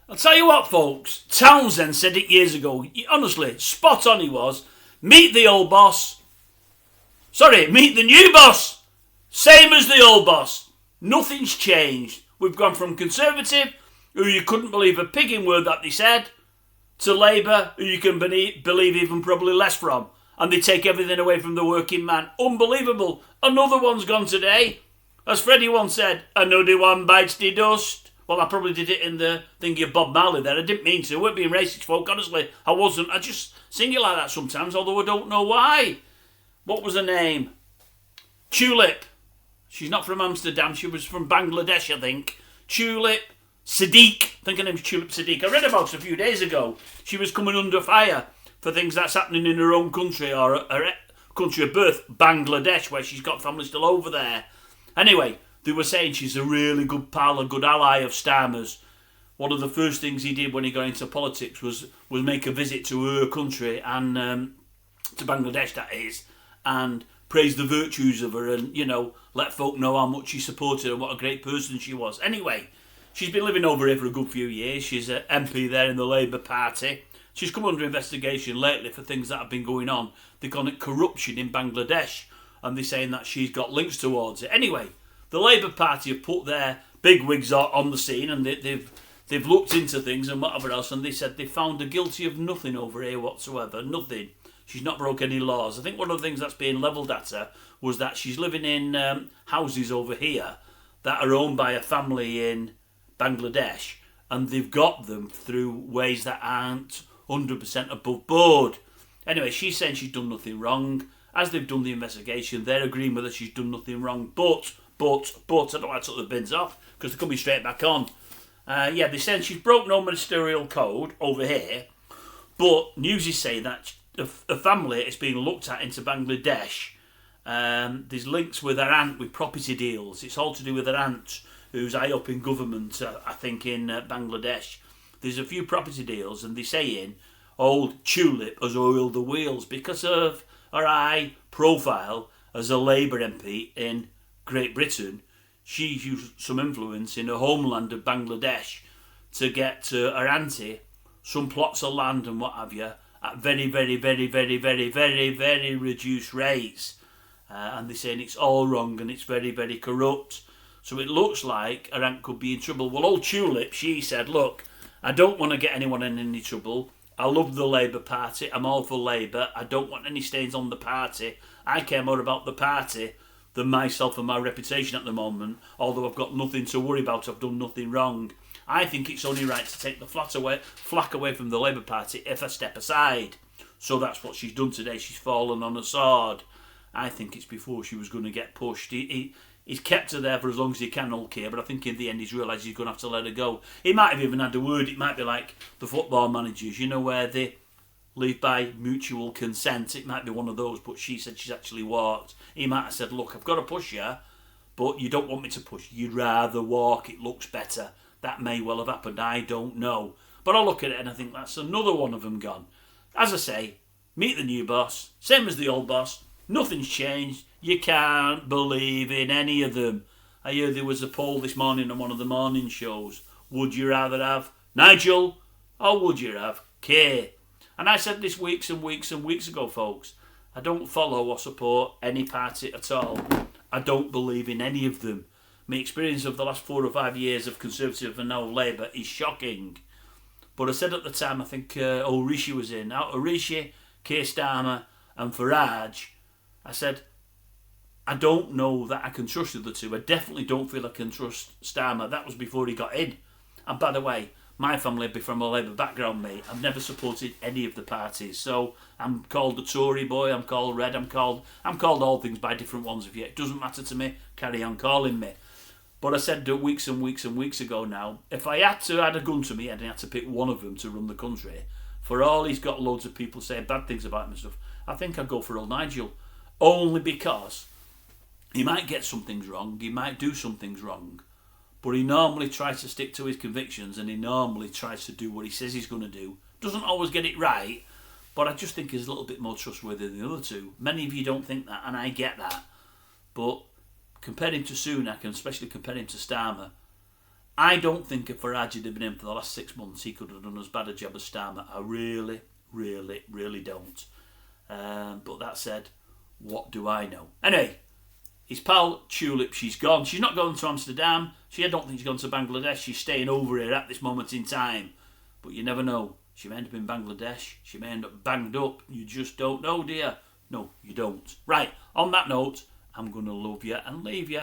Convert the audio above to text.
I'll tell you what, folks. Townsend said it years ago. Honestly, spot on he was. Meet the old boss. Sorry, meet the new boss. Same as the old boss. Nothing's changed. We've gone from Conservative, who you couldn't believe a pigging word that they said, to Labour, who you can believe even probably less from. And they take everything away from the working man. Unbelievable. Another one's gone today. As Freddie once said, another one bites the dust. Well, I probably did it in the thingy of Bob Marley there. I didn't mean to. I weren't being racist, folk. Honestly, I wasn't. I just sing it like that sometimes, although I don't know why. What was her name? Tulip. She's not from Amsterdam. She was from Bangladesh, I think. Tulip Siddiq. I think her name's Tulip Siddiq. I read about her a few days ago. She was coming under fire for things that's happening in her own country, or her country of birth, Bangladesh, where she's got family still over there. Anyway, they were saying she's a really good pal, a good ally of Starmer's. One of the first things he did when he got into politics was make a visit to her country, and to Bangladesh, that is, and praise the virtues of her and, let folk know how much he supported her and what a great person she was. Anyway, she's been living over here for a good few years. She's an MP there in the Labour Party. She's come under investigation lately for things that have been going on. They call it corruption in Bangladesh, and they're saying that she's got links towards it. Anyway, the Labour Party have put their bigwigs on the scene, and they've looked into things and whatever else, and they said they found her guilty of nothing over here whatsoever. Nothing. She's not broke any laws. I think one of the things that's being levelled at her was that she's living in houses over here that are owned by a family in Bangladesh, and they've got them through ways that aren't 100% above board. Anyway, she's saying she's done nothing wrong. As they've done the investigation, they're agreeing with her she's done nothing wrong. But, I don't know why I took the bins off, because they're coming straight back on. They're saying she's broke no ministerial code over here, but news is saying that a family is being looked at into Bangladesh. There's links with her aunt with property deals. It's all to do with her aunt, who's high up in government, I think, in Bangladesh. There's a few property deals, and they're saying old Tulip has oiled the wheels because of her high profile as a Labour MP in Great Britain. She's used some influence in her homeland of Bangladesh to get her auntie some plots of land and what have you at very, very, very, very, very, very, very reduced rates. And they're saying it's all wrong and it's very, very corrupt. So it looks like her aunt could be in trouble. Well, old Tulip, she said, look, I don't want to get anyone in any trouble. I love the Labour Party. I'm all for Labour. I don't want any stains on the party. I care more about the party than myself and my reputation at the moment. Although I've got nothing to worry about. I've done nothing wrong. I think it's only right to take the flack away from the Labour Party if I step aside. So that's what she's done today. She's fallen on a sword. I think it's before she was going to get pushed. He's kept her there for as long as he can, okay, but I think in the end he's realised he's going to have to let her go. He might have even had a word. It might be like the football managers, where they leave by mutual consent. It might be one of those, but she said she's actually walked. He might have said, look, I've got to push you, but you don't want me to push. You'd rather walk. It looks better. That may well have happened. I don't know. But I look at it and I think that's another one of them gone. As I say, meet the new boss. Same as the old boss. Nothing's changed. You can't believe in any of them. I heard there was a poll this morning on one of the morning shows. Would you rather have Nigel or would you have Kay? And I said this weeks and weeks and weeks ago, folks. I don't follow or support any party at all. I don't believe in any of them. My experience of the last 4 or 5 years of Conservative and now Labour is shocking. But I said at the time, I think Rishi was in. Out of Rishi, Keir Starmer and Farage, I said, I don't know that I can trust the other two. I definitely don't feel I can trust Starmer. That was before he got in. And by the way, my family be from a Labour background, mate. I've never supported any of the parties. So I'm called a Tory boy, I'm called Red, I'm called all things by different ones of you. It doesn't matter to me. Carry on calling me. But I said weeks and weeks and weeks ago now, if I had to add a gun to me head and I had to pick one of them to run the country, for all he's got loads of people saying bad things about him and stuff, I think I'd go for old Nigel. Only because he might get some things wrong, he might do some things wrong, but he normally tries to stick to his convictions and he normally tries to do what he says he's going to do. Doesn't always get it right, but I just think he's a little bit more trustworthy than the other two. Many of you don't think that, and I get that. But compare him to Sunak, and especially compare him to Starmer, I don't think if Farage had been in for the last 6 months, he could have done as bad a job as STARMER. I really, really, really don't. But that said, what do I know? Anyway, his pal Tulip, she's gone. She's not going to Amsterdam. I don't think she's gone to Bangladesh. She's staying over here at this moment in time. But you never know. She may end up in Bangladesh. She may end up banged up. You just don't know, dear. No, you don't. Right, on that note, I'm going to love you and leave you.